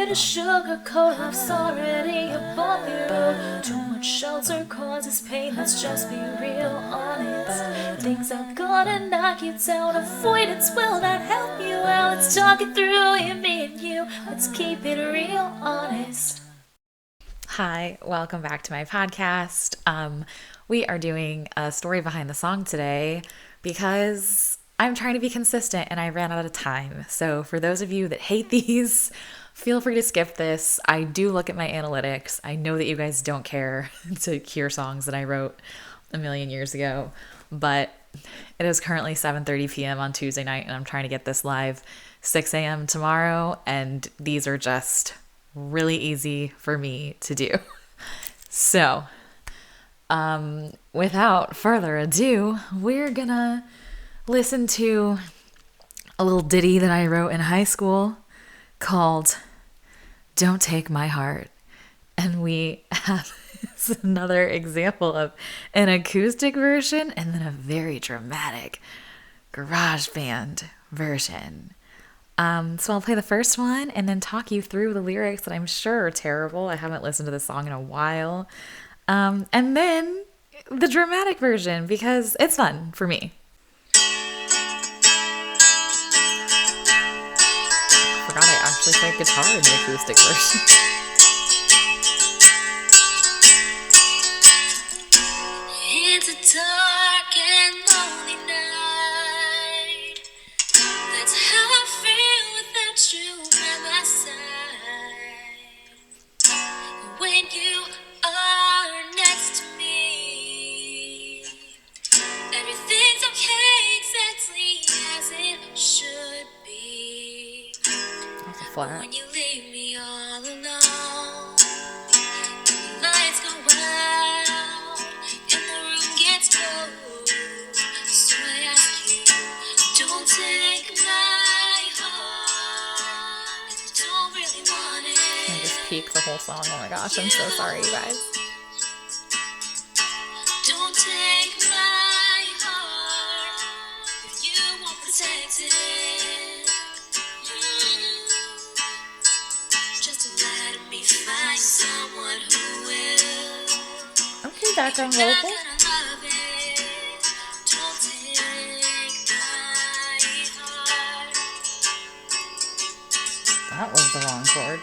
here to sugarcoat love's already above you. Too much shelter causes pain, let's just be real honest. Things are gonna knock you down, avoidance will not help you out. Let's talk it through, you, me, and you. Let's keep it real honest. Hi, welcome back to my podcast. We are doing a story behind the song today because I'm trying to be consistent and I ran out of time. So, for those of you that hate these, feel free to skip this. I do look at my analytics. I know that you guys don't care to hear songs that I wrote a million years ago, but it is currently 7:30 p.m. on Tuesday night and I'm trying to get this live 6 a.m. tomorrow, and these are just really easy for me to do. So, without further ado, we're gonna listen to a little ditty that I wrote in high school called Don't Take My Heart. And we have another example of an acoustic version and then a very dramatic garage band version. So I'll play the first one and then talk you through the lyrics that I'm sure are terrible. I haven't listened to this song in a while. And then the dramatic version because it's fun for me. Forgot I actually played guitar in the acoustic version. It's a dark and lonely night. That's how I feel without you by my side. When you are next to me, everything's okay exactly as it should be. That's a flat. When you leave me all alone, the lights go out and the room gets cold. So I ask you, don't take my heart. Don't really want I it. just peaked the whole song. Oh my gosh, I'm so sorry, you guys. Don't take my heart if you won't protect it. Just let me find someone who will. Okay, background Not vocal. gonna love it. Don't take my heart. That was the wrong chord.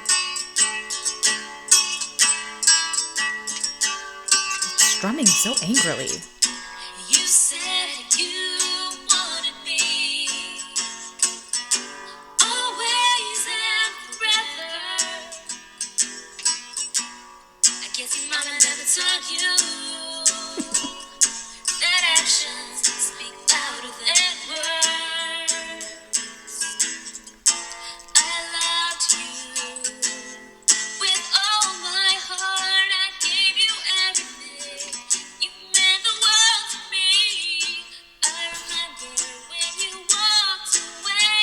Strumming so angrily. You said you wanted me always and forever. I guess your mama never taught you that actions speak louder than words. I loved you with all my heart. I gave you everything. You meant the world to me. I remember when you walked away,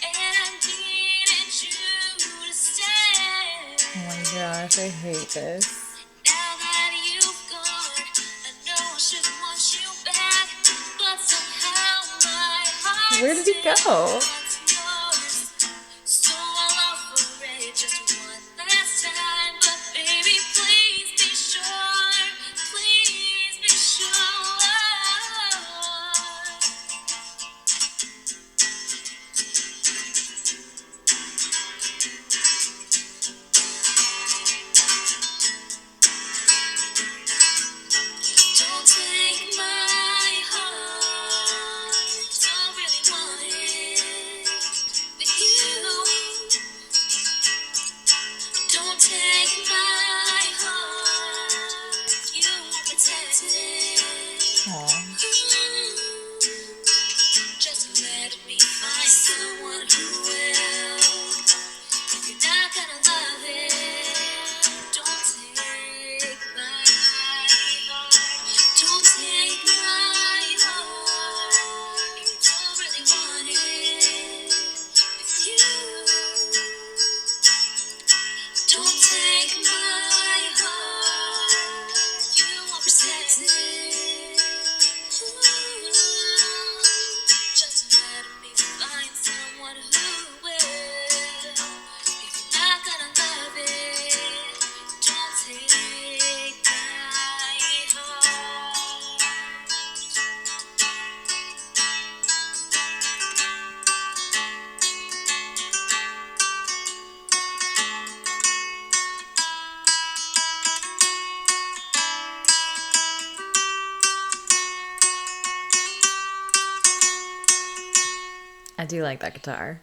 and I needed you to stay. Oh my gosh, I hate this. Now that you've gone, I know I shouldn't want you back, but somehow my heart Where did he go? still wants yours. So I'll offer it just one last time, but baby, please be sure, please be sure. Don't take my heart, don't really want it. do like that guitar.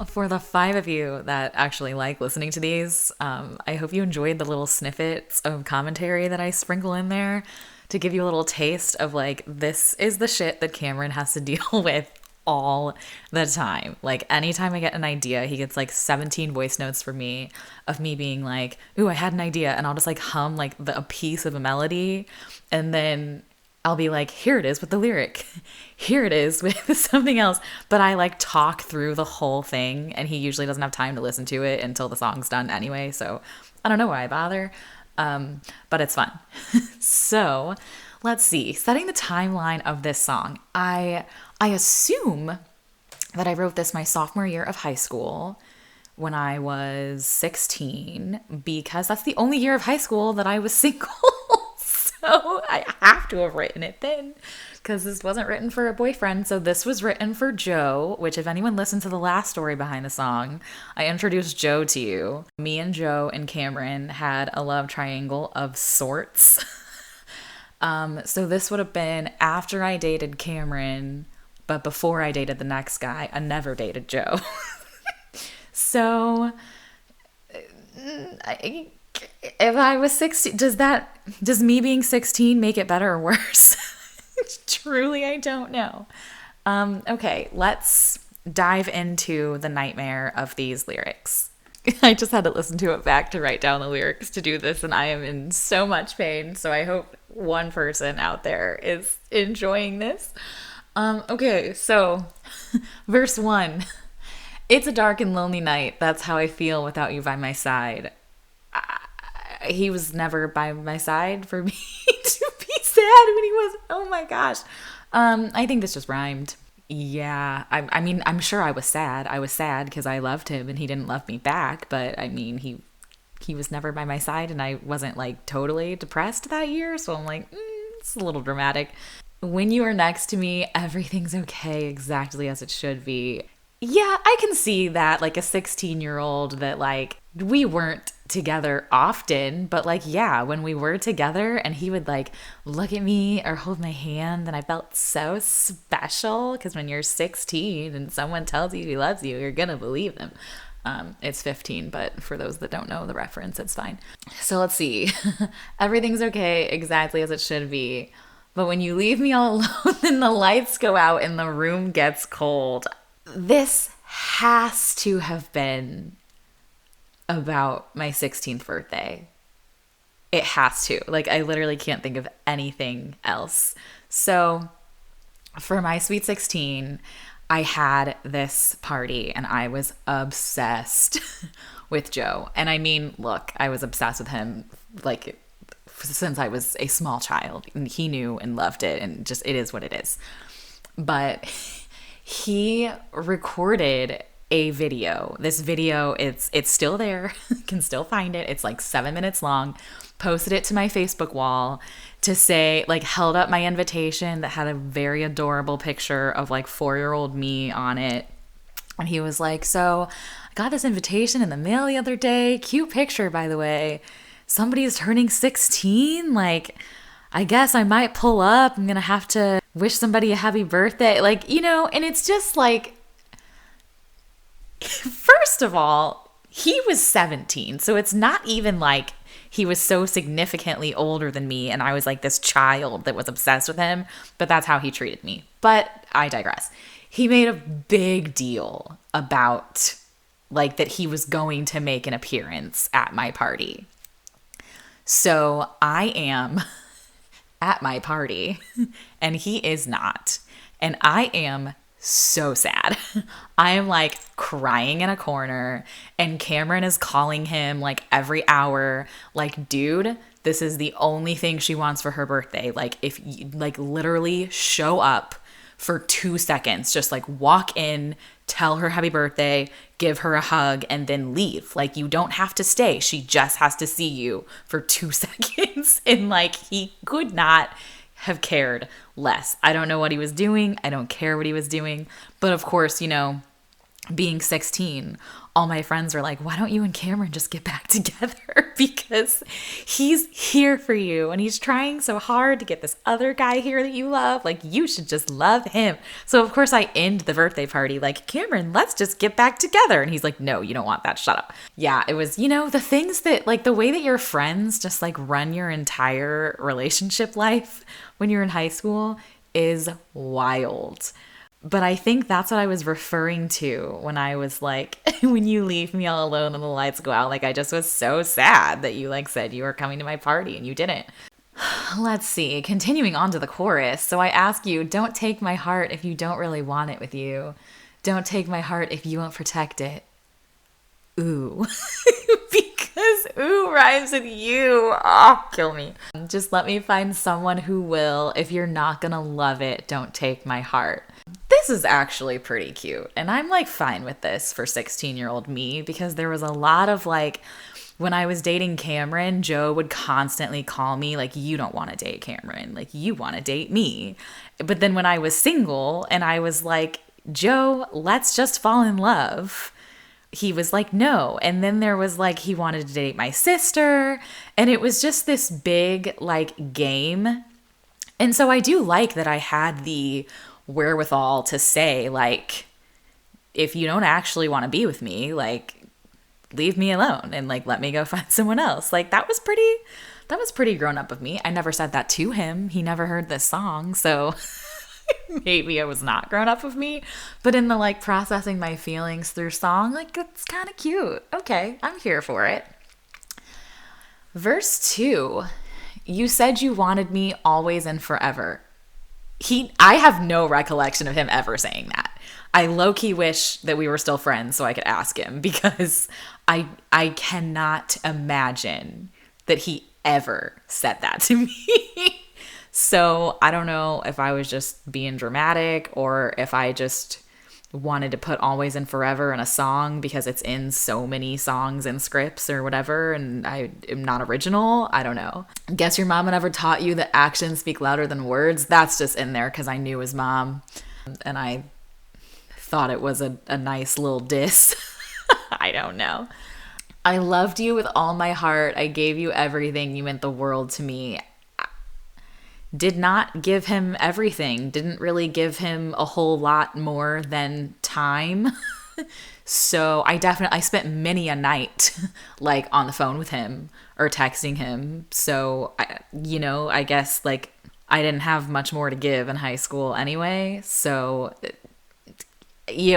For the 5 of you that actually like listening to these, I hope you enjoyed the little snippets of commentary that I sprinkle in there to give you a little taste of like, this is the shit that Cameron has to deal with all the time. Like, anytime I get an idea, he gets like 17 voice notes from me of me being like, ooh, I had an idea. And I'll just like hum like a piece of a melody. And then I'll be like, here it is with the lyric. Here it is with something else. But I like talk through the whole thing, and he usually doesn't have time to listen to it until the song's done anyway. So I don't know why I bother. But it's fun. So let's see. Setting the timeline of this song. I assume that I wrote this my sophomore year of high school when I was 16, because that's the only year of high school that I was single. So I have to have written it then, because this wasn't written for a boyfriend. So this was written for Joe, which if anyone listened to the last story behind the song, I introduced Joe to you. Me and Joe and Cameron had a love triangle of sorts. So this would have been after I dated Cameron, but before I dated the next guy. I never dated Joe. So if I was 16, does me being 16 make it better or worse? Truly, I don't know. Okay, let's dive into the nightmare of these lyrics. I just had to listen to it back to write down the lyrics to do this, and I am in so much pain. So I hope one person out there is enjoying this. Okay, so verse 1. It's a dark and lonely night. That's how I feel without you by my side. He was never by my side for me to be sad when he was. Oh my gosh. I think this just rhymed. Yeah. I mean, I'm sure I was sad. I was sad because I loved him and he didn't love me back. But I mean, he was never by my side, and I wasn't like totally depressed that year. So I'm like, it's a little dramatic. When you are next to me, everything's okay, exactly as it should be. Yeah, I can see that, like a 16-year-old that like we weren't together often, but like, yeah, when we were together and he would like look at me or hold my hand, and I felt so special, because when you're 16 and someone tells you he loves you, you're gonna believe them. It's 15, but for those that don't know the reference, it's fine. So let's see. Everything's okay, exactly as it should be. But when you leave me all alone and the lights go out and the room gets cold. This has to have been about my 16th birthday. It has to. Like, I literally can't think of anything else. So for my sweet 16, I had this party and I was obsessed with Joe. And I mean, look, I was obsessed with him like since I was a small child, and he knew and loved it, and just, it is what it is. But he recorded a video. This video, it's still there. You can still find it. It's like 7 minutes long. Posted it to my Facebook wall to say, like, held up my invitation that had a very adorable picture of like 4-year-old me on it. And he was like, so I got this invitation in the mail the other day. Cute picture, by the way. Somebody's turning 16. Like, I guess I might pull up. I'm going to have to wish somebody a happy birthday. Like, you know, and it's just like, first of all, he was 17. So it's not even like he was so significantly older than me and I was like this child that was obsessed with him. But that's how he treated me. But I digress. He made a big deal about like that he was going to make an appearance at my party. So I am at my party and he is not. And I am so sad. I am like crying in a corner, and Cameron is calling him like every hour, like, dude, this is the only thing she wants for her birthday. Like, if you like literally show up for 2 seconds, just like walk in, tell her happy birthday, give her a hug, and then leave. Like, you don't have to stay. She just has to see you for 2 seconds. And like, he could not have cared less. I don't know what he was doing. I don't care what he was doing. But of course, you know, being 16, all my friends were like, why don't you and Cameron just get back together? because he's here for you and he's trying so hard to get this other guy here that you love. Like, you should just love him. So, of course, I end the birthday party like, Cameron, let's just get back together. And he's like, no, you don't want that. Shut up. Yeah, it was, the things that, like, the way that your friends just, like, run your entire relationship life when you're in high school is wild. But I think that's what I was referring to when I was like, when you leave me all alone and the lights go out, like, I just was so sad that you, like, said you were coming to my party and you didn't. Let's see, continuing on to the chorus. So I ask you, don't take my heart if you don't really want it with you. Don't take my heart if you won't protect it. Ooh. Because ooh rhymes with you. Oh, kill me. Just let me find someone who will. If you're not gonna love it, don't take my heart. This is actually pretty cute. And I'm like fine with this for 16-year-old me, because there was a lot of like, when I was dating Cameron, Joe would constantly call me like, you don't want to date Cameron. Like, you want to date me. But then when I was single and I was like, Joe, let's just fall in love, he was like, no. And then there was like, he wanted to date my sister. And it was just this big like game. And so I do like that I had the wherewithal to say, like, if you don't actually want to be with me, like, leave me alone and like let me go find someone else. Like, that was pretty grown up of me. I never said that to him. He never heard this song, so maybe it was not grown up of me. But in the like processing my feelings through song, like, it's kind of cute. Okay, I'm here for it. Verse 2, you said you wanted me always and forever. I have no recollection of him ever saying that. I low-key wish that we were still friends so I could ask him, because I cannot imagine that he ever said that to me. So I don't know if I was just being dramatic or if I just wanted to put always and forever in a song because it's in so many songs and scripts or whatever, and I am not original. I don't know. Guess your mama never taught you that actions speak louder than words. That's just in there because I knew his mom and I thought it was a nice little diss. I don't know. I loved you with all my heart. I gave you everything. You meant the world to me. Did not give him everything. Didn't really give him a whole lot more than time. So I spent many a night like on the phone with him or texting him. So I guess like I didn't have much more to give in high school anyway. So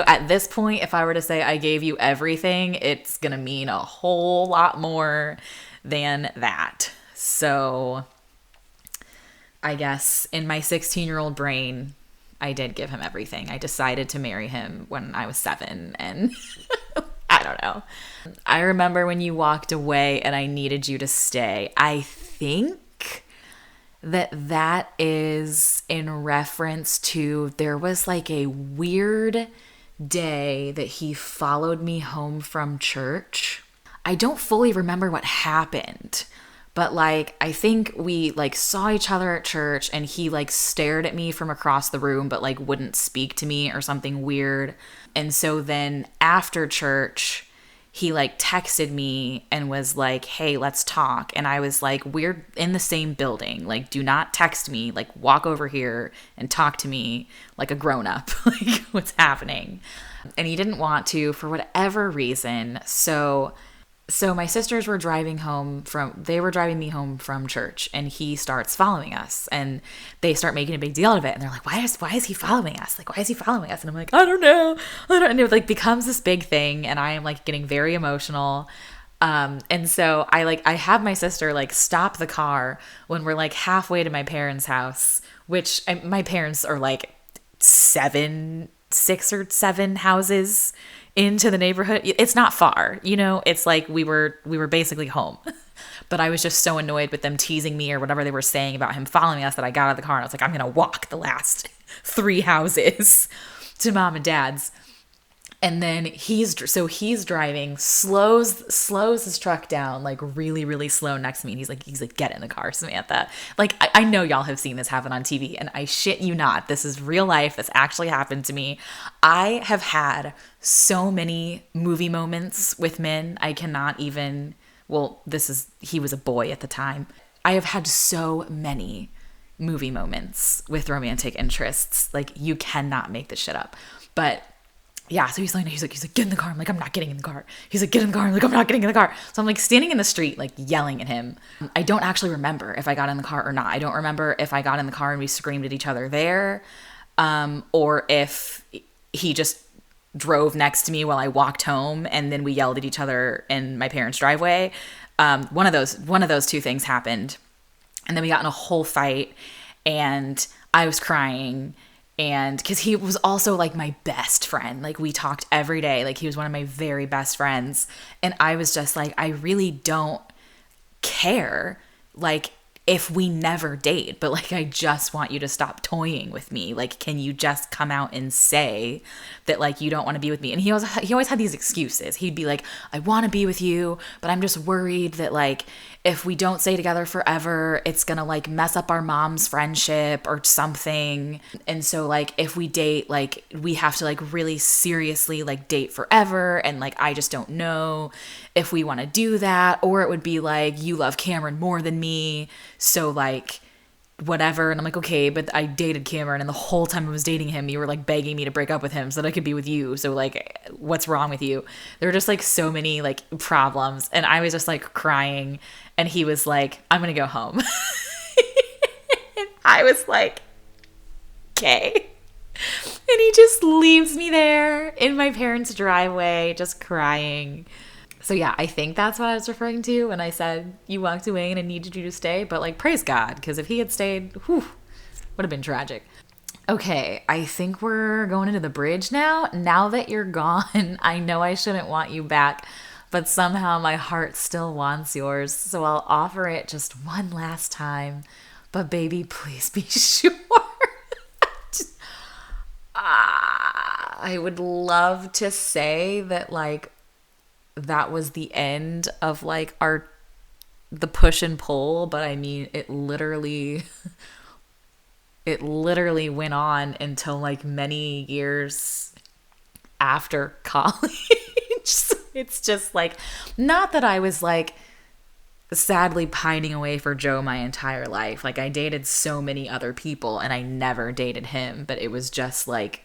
at this point, if I were to say I gave you everything, it's going to mean a whole lot more than that. So I guess in my 16-year-old brain, I did give him everything. I decided to marry him when I was 7, and I don't know. I remember when you walked away and I needed you to stay. I think that is in reference to, there was like a weird day that he followed me home from church. I don't fully remember what happened, but like I think we like saw each other at church and he like stared at me from across the room but like wouldn't speak to me or something weird. And so then after church he like texted me and was like, hey, let's talk. And I was like, we're in the same building. Like, do not text me. Like, walk over here and talk to me like a grown up. Like, what's happening? And he didn't want to for whatever reason. So my sisters were driving me home from church, and he starts following us, and they start making a big deal of it. And they're like, why is he following us? Like, why is he following us? And I'm like, I don't know. And it like becomes this big thing, and I am like getting very emotional. And so I have my sister like stop the car when we're like halfway to my parents' house, which my parents are like 6 or 7 houses into the neighborhood. It's not far, it's like we were basically home. But I was just so annoyed with them teasing me or whatever they were saying about him following us that I got out of the car and I was like, I'm gonna walk the last 3 houses to mom and dad's. And then he's driving, slows his truck down, like really, really slow next to me. And he's like, get in the car, Samantha. Like, I know y'all have seen this happen on TV, and I shit you not. This is real life. This actually happened to me. I have had so many movie moments with men. I cannot even Well, he was a boy at the time. I have had so many movie moments with romantic interests. Like, you cannot make this shit up. But yeah, so he's like, get in the car. I'm like, I'm not getting in the car. He's like, get in the car. I'm like, I'm not getting in the car. So I'm like standing in the street, like yelling at him. I don't actually remember if I got in the car or not. I don't remember if I got in the car and we screamed at each other there, or if he just drove next to me while I walked home and then we yelled at each other in my parents' driveway. One of those two things happened. And then we got in a whole fight and I was crying. And because he was also like my best friend, like we talked every day, like he was one of my very best friends. And I was just like, I really don't care, like, if we never date, but like, I just want you to stop toying with me. Like, can you just come out and say that like you don't want to be with me? And he always had these excuses. He'd be like, I want to be with you, but I'm just worried that like if we don't stay together forever, it's gonna like mess up our mom's friendship or something. And so like if we date, like we have to like really seriously like date forever. And like I just don't know if we want to do that. Or it would be like, you love Cameron more than me, so like whatever. And I'm like, okay, but I dated Cameron and the whole time I was dating him, you were like begging me to break up with him so that I could be with you. So like, what's wrong with you? There were just like so many like problems. And I was just like crying. And he was like, I'm going to go home. I was like, okay. And he just leaves me there in my parents' driveway, just crying. So yeah, I think that's what I was referring to when I said you walked away and I needed you to stay. But like, praise God, because if he had stayed, whew, would have been tragic. Okay, I think we're going into the bridge now. Now that you're gone, I know I shouldn't want you back, but somehow my heart still wants yours. So I'll offer it just one last time. But baby, please be sure. I would love to say that like that was the end of like the push and pull, but I mean it literally went on until like many years after college. So it's just like, not that I was like sadly pining away for Joe my entire life. Like I dated so many other people and I never dated him, but it was just like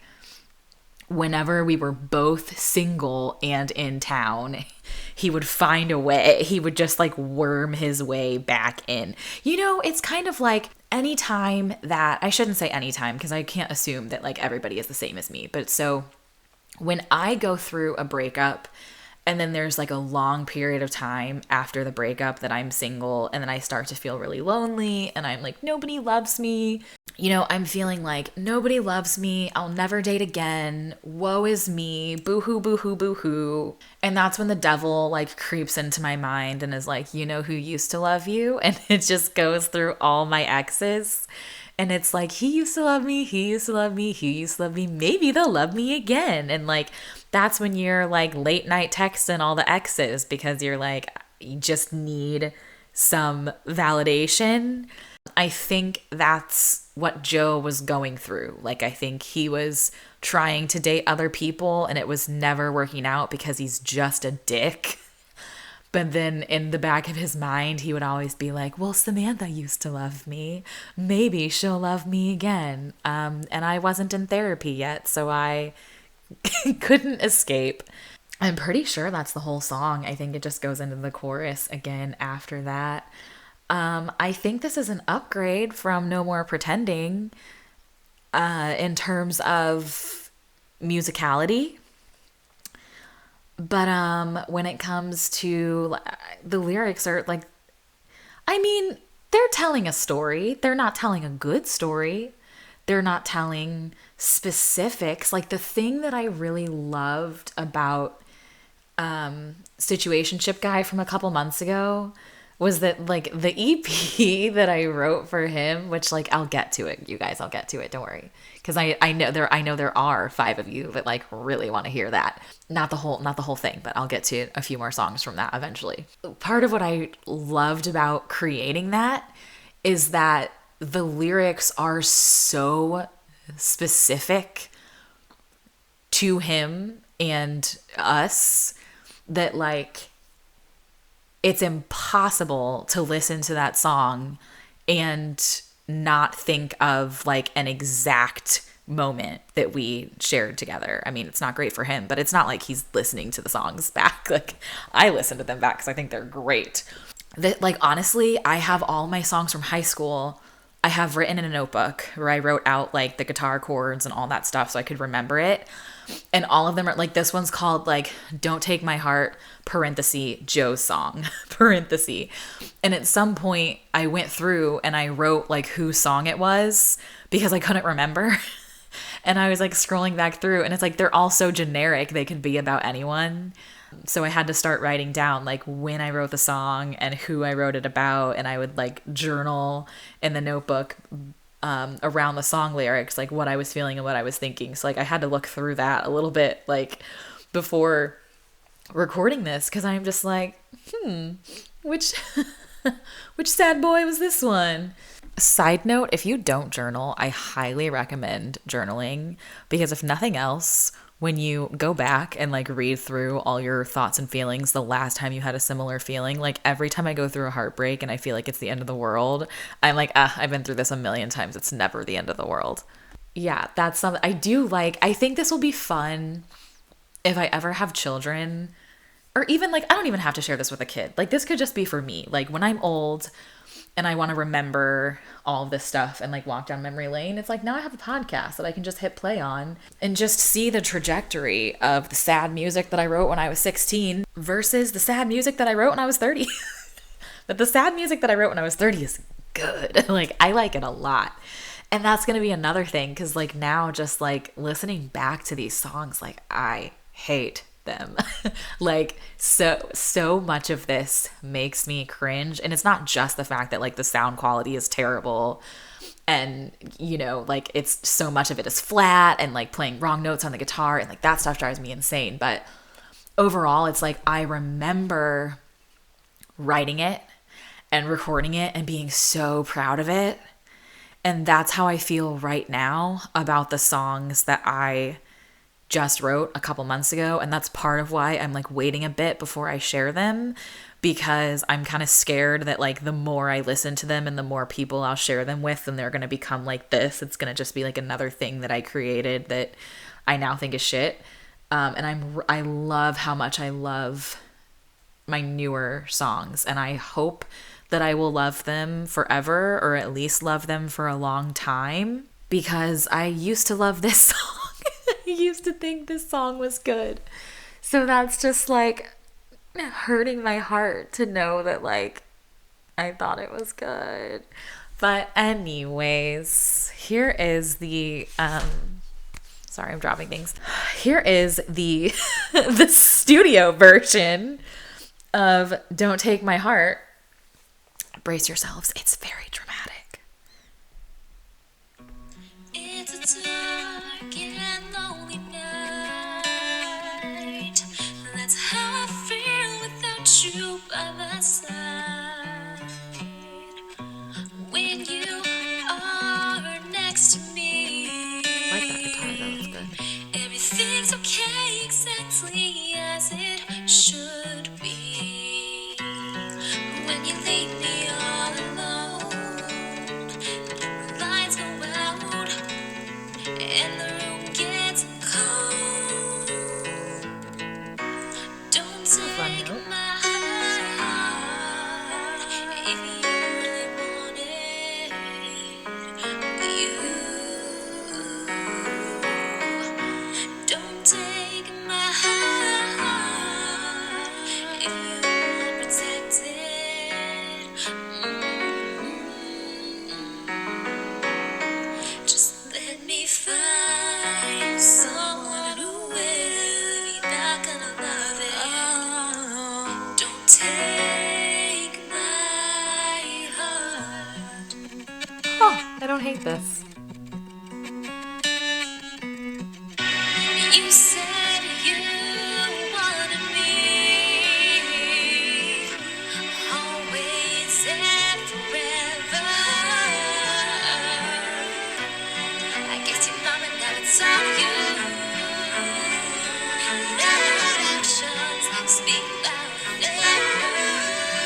whenever we were both single and in town, he would find a way. He would just like worm his way back in. You know, it's kind of like anytime that, I shouldn't say anytime because I can't assume that like everybody is the same as me. But so when I go through a breakup and then there's like a long period of time after the breakup that I'm single and then I start to feel really lonely and I'm like, nobody loves me. You know, I'm feeling like nobody loves me. I'll never date again. Woe is me. Boo-hoo, boo-hoo, boo-hoo. And that's when the devil like creeps into my mind and is like, you know who used to love you? And it just goes through all my exes. And it's like, he used to love me. He used to love me. He used to love me. Maybe they'll love me again. And like, that's when you're like late night texting all the exes because you're like, you just need some validation. I think that's what Joe was going through. Like, I think he was trying to date other people and it was never working out because he's just a dick. But then in the back of his mind, he would always be like, well, Samantha used to love me. Maybe she'll love me again. And I wasn't in therapy yet, so I couldn't escape. I'm pretty sure that's the whole song. I think it just goes into the chorus again after that. I think this is an upgrade from No More Pretending in terms of musicality. But when it comes to the lyrics are like, I mean, they're telling a story. They're not telling a good story. They're not telling specifics. Like the thing that I really loved about Situationship Guy from a couple months ago was that like the EP that I wrote for him, which like I'll get to it, you guys, I'll get to it, don't worry. Because I know there are 5 of you that like really want to hear that. Not the whole thing, but I'll get to a few more songs from that eventually. Part of what I loved about creating that is that the lyrics are so specific to him and us that like it's impossible to listen to that song and not think of like an exact moment that we shared together. I mean, it's not great for him, but it's not like he's listening to the songs back. Like, I listen to them back because I think they're great. That, like, honestly, I have all my songs from high school. I have written in a notebook where I wrote out like the guitar chords and all that stuff so I could remember it. And all of them are like, this one's called like Don't Take My Heart, parenthesis, Joe's song, parenthesis. And at some point I went through and I wrote like whose song it was because I couldn't remember. And I was like scrolling back through and it's like they're all so generic, they could be about anyone. So I had to start writing down like when I wrote the song and who I wrote it about. And I would like journal in the notebook around the song lyrics, like what I was feeling and what I was thinking. So like I had to look through that a little bit like before recording this because I'm just like, which which sad boy was this one? Side note, if you don't journal, I highly recommend journaling because if nothing else, when you go back and like read through all your thoughts and feelings the last time you had a similar feeling, like every time I go through a heartbreak and I feel like it's the end of the world, I'm like, I've been through this a million times. It's never the end of the world. Yeah, that's something I do like. I think this will be fun if I ever have children, or even like, I don't even have to share this with a kid. Like, this could just be for me. Like, when I'm old and I want to remember all of this stuff and like walk down memory lane, it's like now I have a podcast that I can just hit play on and just see the trajectory of the sad music that I wrote when I was 16 versus the sad music that I wrote when I was 30. But the sad music that I wrote when I was 30 is good. Like, I like it a lot. And that's going to be another thing because like now just like listening back to these songs, like I hate them. Like so much of this makes me cringe, and it's not just the fact that like the sound quality is terrible and you know like it's so much of it is flat and like playing wrong notes on the guitar and like that stuff drives me insane, but overall it's like I remember writing it and recording it and being so proud of it, and that's how I feel right now about the songs that I just wrote a couple months ago. And that's part of why I'm like waiting a bit before I share them, because I'm kind of scared that like the more I listen to them and the more people I'll share them with, then they're going to become like this. It's going to just be like another thing that I created that I now think is shit. And I love how much I love my newer songs, and I hope that I will love them forever, or at least love them for a long time, because I used to love this song. I used to think this song was good. So that's just like hurting my heart to know that like I thought it was good. But anyways, here is the sorry, I'm dropping things. Here is the the studio version of Don't Take My Heart. Brace yourselves, it's very dramatic. It's a dark and lonely night. That's how I feel without you by my side. When you are next to me, I like that guitar though, it's good. everything's okay exactly as it should be. When you leave me all alone, the lights go out and the room gets cold. Don't Fun take note. my heart if you really want it. Don't take my heart if you want protected. Just let me find someone who will. You're not gonna love it. Don't take my heart. Oh, I don't hate this. You said you wanted me always and forever. I guess your mama never taught you that our actions speak louder than words.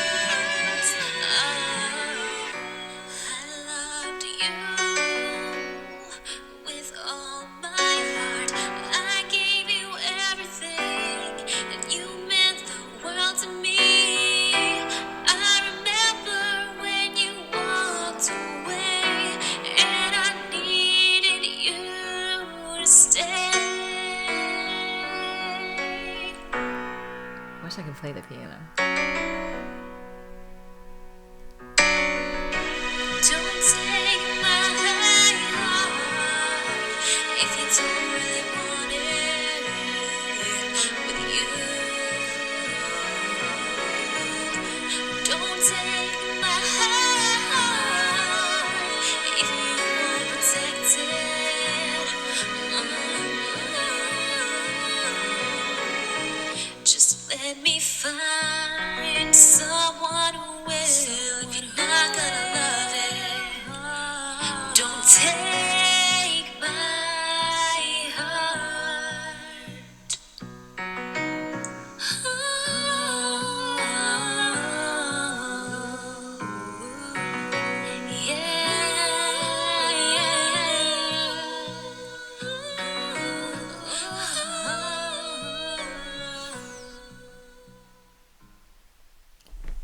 take my heart if you won't protect it. Just let me find someone who will. If you're not gonna love it, don't take my heart.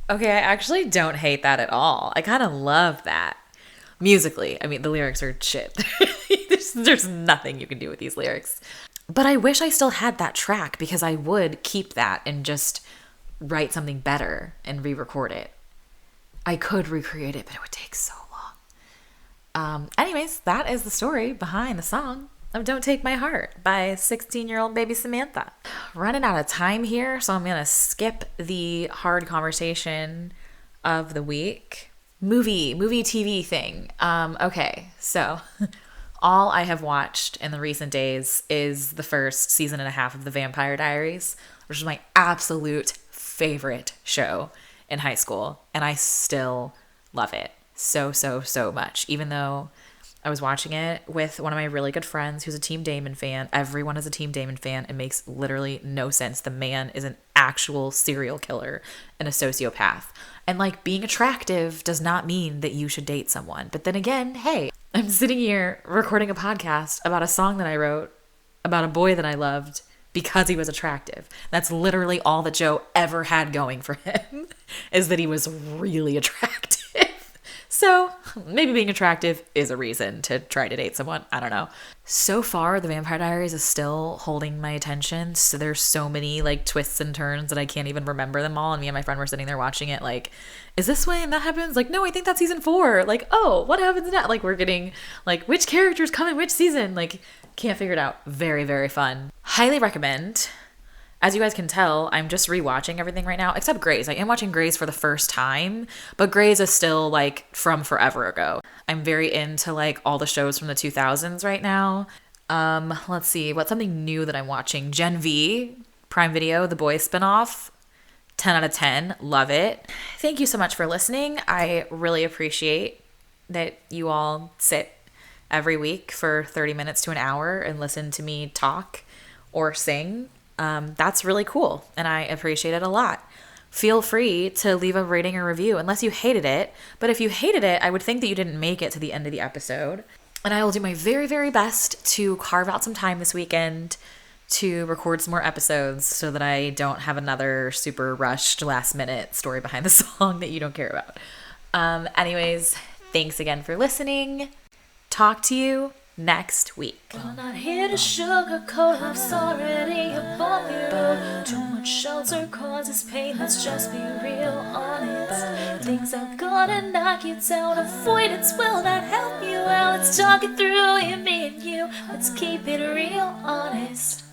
Okay, I actually don't hate that at all. I kind of love that. Musically, I mean, the lyrics are shit. there's nothing you can do with these lyrics. But I wish I still had that track because I would keep that and just write something better and re-record it. I could recreate it, but it would take so long. Anyways, that is the story behind the song of Don't Take My Heart by 16-year-old baby Samantha. Running out of time here, so I'm going to skip the hard conversation of the week. Movie TV thing. Okay, so all I have watched in the recent days is the first season and a half of The Vampire Diaries, which is my absolute favorite show in high school, and I still love it so much. Even though I was watching it with one of my really good friends who's a Team Damon fan. Everyone is a Team Damon fan. It makes literally no sense. The man is an actual serial killer and a sociopath. And like, being attractive does not mean that you should date someone. But then again, hey, I'm sitting here recording a podcast about a song that I wrote about a boy that I loved because he was attractive. That's literally all that Joe ever had going for him, is that he was really attractive. So maybe being attractive is a reason to try to date someone. I don't know. So far, The Vampire Diaries is still holding my attention. So there's so many like twists and turns that I can't even remember them all. And me and my friend were sitting there watching it like, is this when that happens? Like, no, I think that's season 4. Like, oh, what happens now? Like, we're getting like, which characters come in which season? Like, can't figure it out. Very, very fun. Highly recommend. As you guys can tell, I'm just rewatching everything right now, except Grey's. I am watching Grey's for the first time, but Grey's is still like from forever ago. I'm very into like all the shows from the 2000s right now. Let's see, what's something new that I'm watching? Gen V, Prime Video, The Boys spinoff. 10 out of 10. Love it. Thank you so much for listening. I really appreciate that you all sit every week for 30 minutes to an hour and listen to me talk or sing. That's really cool, and I appreciate it a lot. Feel free to leave a rating or review unless you hated it. But if you hated it, I would think that you didn't make it to the end of the episode. And I will do my very, very best to carve out some time this weekend to record some more episodes so that I don't have another super rushed last minute story behind the song that you don't care about. Anyways, thanks again for listening. Talk to you next week. I'm not here to sugarcoat, life's already above you. Too much shelter causes pain, let's just be real honest. Things are gonna knock you down, avoidance will not help you out. Let's talk it through, you, me and you, let's keep it real honest.